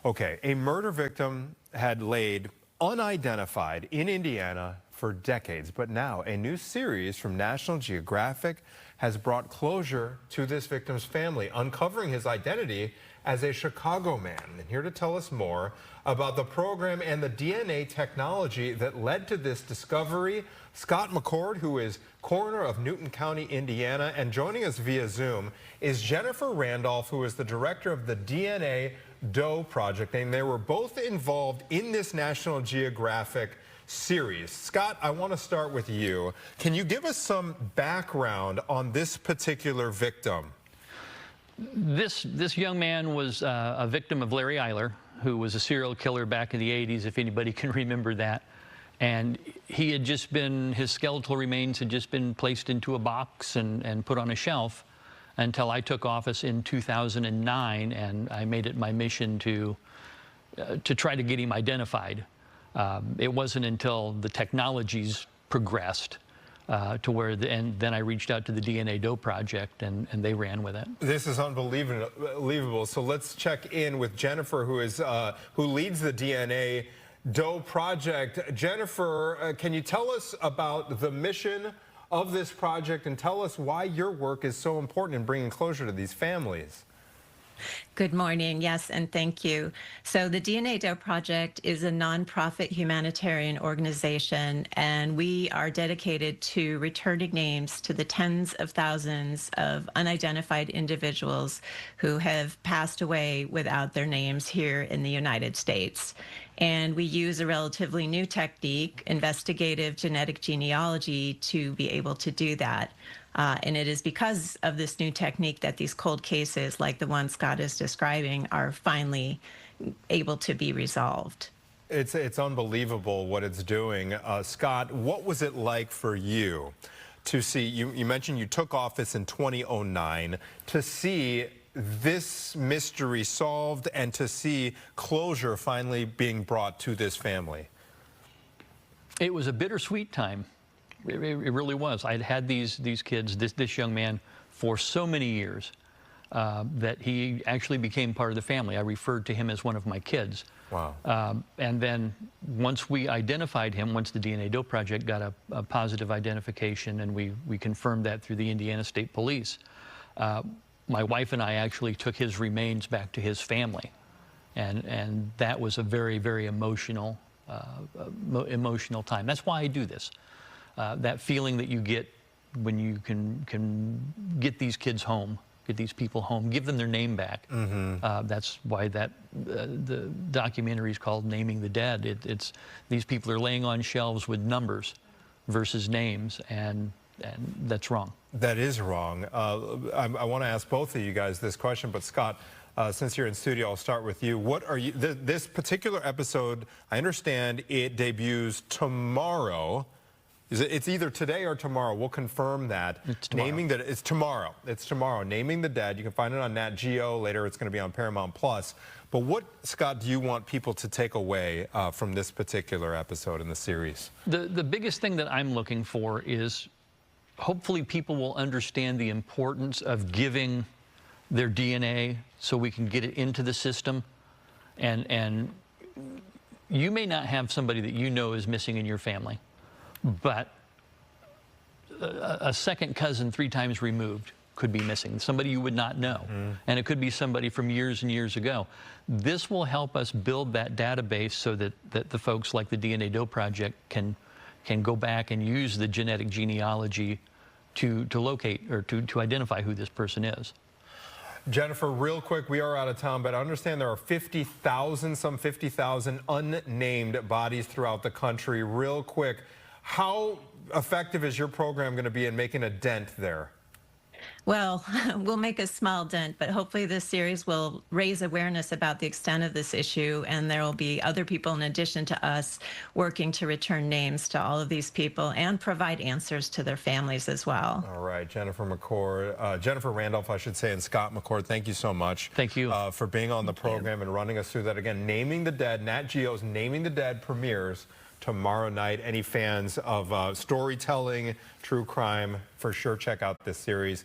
Okay, a murder victim had laid unidentified in Indiana for decades, but now a new series from National Geographic has brought closure to this victim's family, uncovering his identity as a Chicago man. And here to tell us more about the program and the DNA technology that led to this discovery, Scott McCord, who is coroner of Newton County, Indiana, and joining us via Zoom is Jennifer Randolph, who is the director of the DNA Doe Project, and they were both involved in this National Geographic series. Scott, I want to start with you. Can you give us some background on this particular victim? This young man was a victim of Larry Eiler, who was a serial killer back in the 80s, if anybody can remember that. And he had just been, his skeletal remains had just been placed into a box and put on a shelf until I took office in 2009, and I made it my mission to try to get him identified. It wasn't until the technologies progressed to where, and then I reached out to the DNA Doe Project, and they ran with it. This is unbelievable. So let's check in with Jennifer, who leads the DNA Doe Project. Jennifer, can you tell us about the mission of this project and tell us why your work is so important in bringing closure to these families? Good morning. Yes, and thank you. So the DNA Doe Project is a nonprofit humanitarian organization, and we are dedicated to returning names to the tens of thousands of unidentified individuals who have passed away without their names here in the United States. And we use a relatively new technique, investigative genetic genealogy, to be able to do that. And it is because of this new technique that these cold cases, like the one Scott is describing, are finally able to be resolved. It's unbelievable what it's doing. Scott, what was it like for you to see, you mentioned you took office in 2009, to see this mystery solved and to see closure finally being brought to this family? It was a bittersweet time. It really was. I'd had these kids, this young man, for so many years that he actually became part of the family. I referred to him as one of my kids. Wow. And then once we identified him, once the DNA Doe Project got a positive identification, and we confirmed that through the Indiana State Police, my wife and I actually took his remains back to his family. And that was a very, very emotional time. That's why I do this. That feeling that you get when you can get these kids home, get these people home, give them their name back. Mm-hmm. That's why the documentary is called Naming the Dead. It's these people are laying on shelves with numbers versus names, and that's wrong. That is wrong. I want to ask both of you guys this question, but Scott, since you're in studio, I'll start with you. What are you? This particular episode, I understand it debuts tomorrow. It's either today or tomorrow. We'll confirm that. It's tomorrow. It's tomorrow. It's tomorrow. Naming the Dead. You can find it on Nat Geo. Later, it's going to be on Paramount Plus. But what, Scott, do you want people to take away from this particular episode in the series? The biggest thing that I'm looking for is hopefully people will understand the importance of giving their DNA so we can get it into the system. And you may not have somebody that you know is missing in your family, but a second cousin 3 times removed could be missing, somebody you would not know. Mm-hmm. And it could be somebody from years and years ago. This will help us build that database so that the folks like the DNA Doe Project can go back and use the genetic genealogy to locate or to identify who this person is. Jennifer, real quick, we are out of time, but I understand there are 50,000, some 50,000 unnamed bodies throughout the country. Real quick, how effective is your program going to be in making a dent there? Well, we'll make a small dent, but hopefully this series will raise awareness about the extent of this issue, and there will be other people in addition to us working to return names to all of these people and provide answers to their families as well. All right, Jennifer Randolph, I should say, and Scott McCord, thank you so much. Thank you. For being on the program and running us through that again. Naming the Dead, Nat Geo's Naming the Dead premieres tomorrow night. Any fans of storytelling, true crime, for sure check out this series.